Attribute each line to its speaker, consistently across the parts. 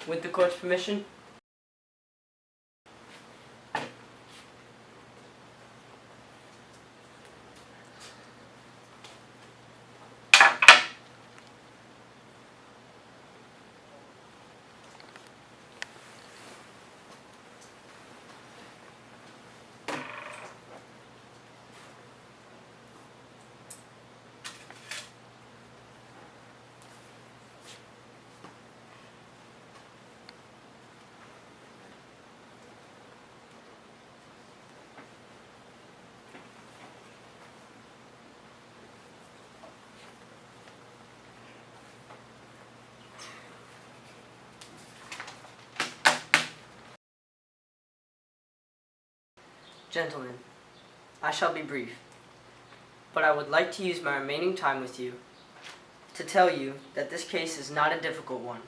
Speaker 1: With the court's permission. Gentlemen, I shall be brief, but I would like to use my remaining time with you to tell you that this case is not a difficult one.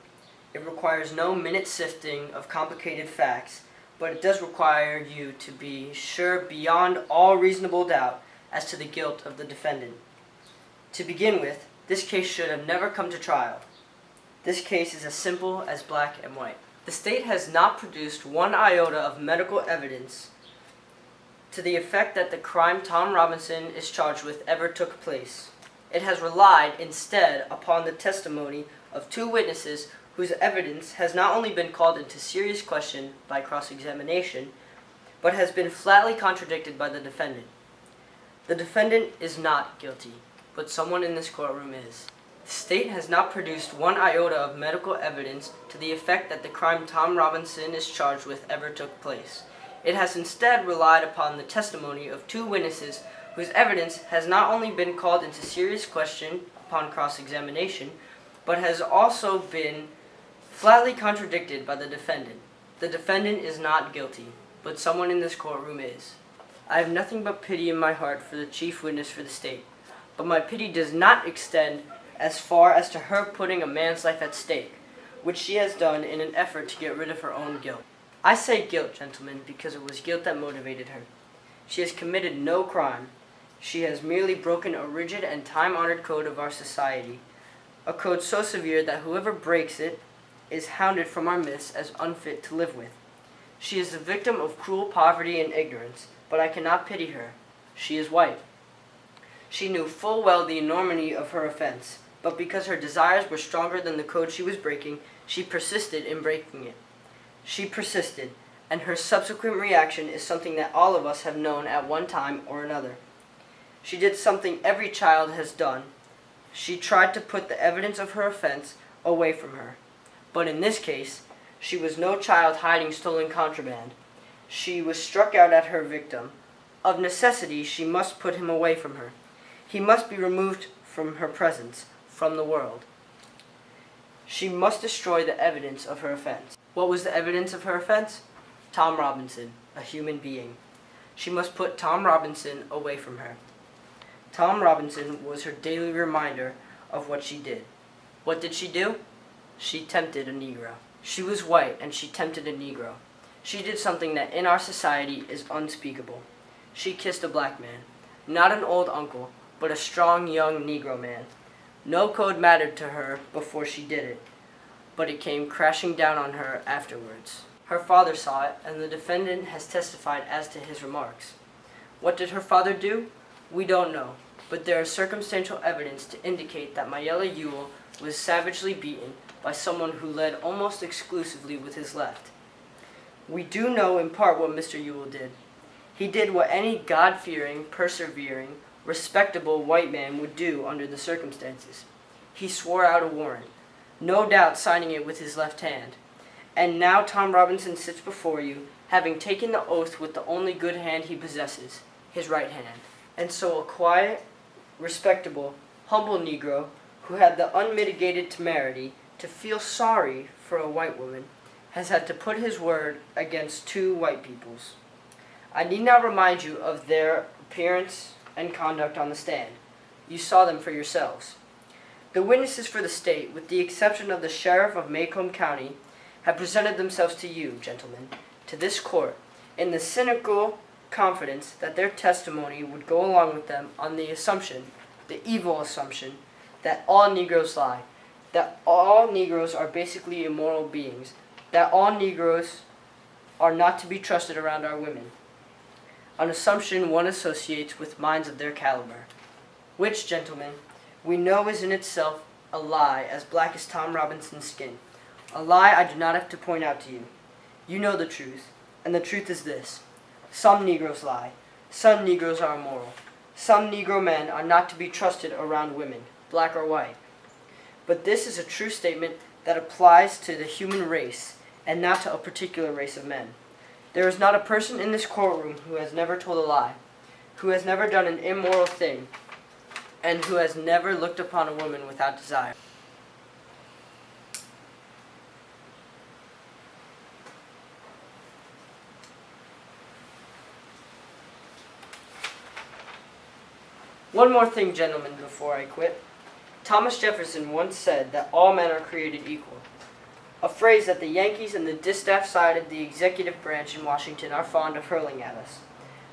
Speaker 1: It requires no minute sifting of complicated facts, but it does require you to be sure beyond all reasonable doubt as to the guilt of the defendant. To begin with, this case should have never come to trial. This case is as simple as black and white. The state has not produced one iota of medical evidence to the effect that the crime Tom Robinson is charged with ever took place. It has relied instead upon the testimony of two witnesses whose evidence has not only been called into serious question by cross-examination, but has been flatly contradicted by the defendant. The defendant is not guilty, but someone in this courtroom is. The state has not produced one iota of medical evidence to the effect that the crime Tom Robinson is charged with ever took place. It has instead relied upon the testimony of two witnesses whose evidence has not only been called into serious question upon cross-examination, but has also been flatly contradicted by the defendant. The defendant is not guilty, but someone in this courtroom is. I have nothing but pity in my heart for the chief witness for the state, but my pity does not extend as far as to her putting a man's life at stake, which she has done in an effort to get rid of her own guilt. I say guilt, gentlemen, because it was guilt that motivated her. She has committed no crime. She has merely broken a rigid and time-honored code of our society, a code so severe that whoever breaks it is hounded from our midst as unfit to live with. She is the victim of cruel poverty and ignorance, but I cannot pity her. She is white. She knew full well the enormity of her offense, but because her desires were stronger than the code she was breaking, she persisted in breaking it. She persisted, and her subsequent reaction is something that all of us have known at one time or another. She did something every child has done. She tried to put the evidence of her offense away from her. But in this case, she was no child hiding stolen contraband. She was struck out at her victim. Of necessity, she must put him away from her. He must be removed from her presence, from the world. She must destroy the evidence of her offense. What was the evidence of her offense? Tom Robinson, a human being. She must put Tom Robinson away from her. Tom Robinson was her daily reminder of what she did. What did she do? She tempted a Negro. She was white and she tempted a Negro. She did something that in our society is unspeakable. She kissed a black man. Not an old uncle, but a strong young Negro man. No code mattered to her before she did it, but it came crashing down on her afterwards. Her father saw it, and the defendant has testified as to his remarks. What did her father do? We don't know, but there is circumstantial evidence to indicate that Mayella Ewell was savagely beaten by someone who led almost exclusively with his left. We do know in part what Mr. Ewell did. He did what any God-fearing, persevering, respectable white man would do under the circumstances. He swore out a warrant, no doubt signing it with his left hand. And now Tom Robinson sits before you, having taken the oath with the only good hand he possesses, his right hand. And so a quiet, respectable, humble Negro who had the unmitigated temerity to feel sorry for a white woman has had to put his word against two white peoples. I need not remind you of their appearance and conduct on the stand. You saw them for yourselves. The witnesses for the state, with the exception of the sheriff of Macomb County, have presented themselves to you, gentlemen, to this court, in the cynical confidence that their testimony would go along with them on the assumption, the evil assumption, that all Negroes lie, that all Negroes are basically immoral beings, that all Negroes are not to be trusted around our women, an assumption one associates with minds of their caliber, which, gentlemen, we know is in itself a lie as black as Tom Robinson's skin, a lie I do not have to point out to you. You know the truth, and the truth is this. Some Negroes lie. Some Negroes are immoral. Some Negro men are not to be trusted around women, black or white. But this is a true statement that applies to the human race and not to a particular race of men. There is not a person in this courtroom who has never told a lie, who has never done an immoral thing, and who has never looked upon a woman without desire. One more thing, gentlemen, before I quit. Thomas Jefferson once said that all men are created equal, a phrase that the Yankees and the distaff side of the executive branch in Washington are fond of hurling at us.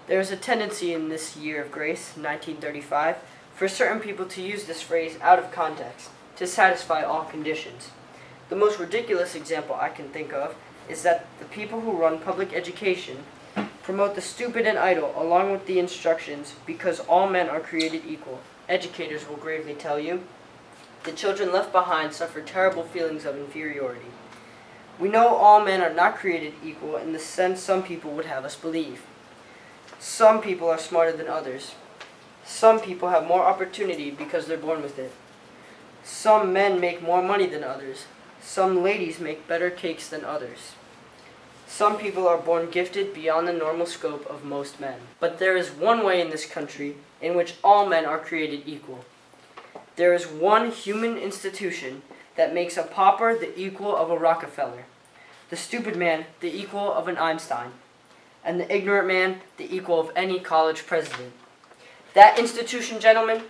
Speaker 1: There is a tendency in this year of grace, 1935, for certain people to use this phrase out of context, to satisfy all conditions. The most ridiculous example I can think of is that the people who run public education promote the stupid and idle along with the instructions because all men are created equal. Educators will gravely tell you, the children left behind suffer terrible feelings of inferiority. We know all men are not created equal in the sense some people would have us believe. Some people are smarter than others. Some people have more opportunity because they're born with it. Some men make more money than others. Some ladies make better cakes than others. Some people are born gifted beyond the normal scope of most men. But there is one way in this country in which all men are created equal. There is one human institution that makes a pauper the equal of a Rockefeller, the stupid man the equal of an Einstein, and the ignorant man the equal of any college president. That institution, gentlemen,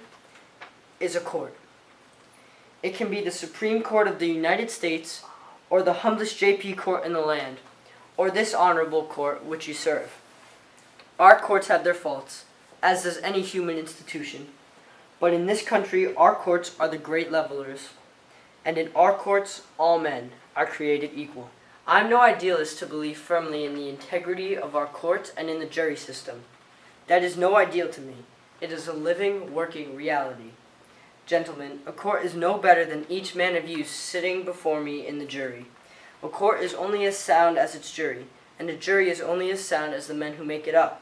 Speaker 1: is a court. It can be the Supreme Court of the United States, or the humblest JP court in the land, or this honorable court which you serve. Our courts have their faults, as does any human institution. But in this country, our courts are the great levelers, and in our courts, all men are created equal. I'm no idealist to believe firmly in the integrity of our courts and in the jury system. That is no ideal to me. It is a living, working reality. Gentlemen, a court is no better than each man of you sitting before me in the jury. A court is only as sound as its jury, and a jury is only as sound as the men who make it up.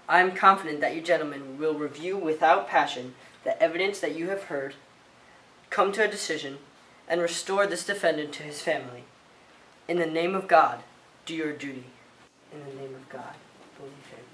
Speaker 1: I am confident that you gentlemen will review without passion the evidence that you have heard, come to a decision, and restore this defendant to his family. In the name of God, do your duty. In the name of God, believe him.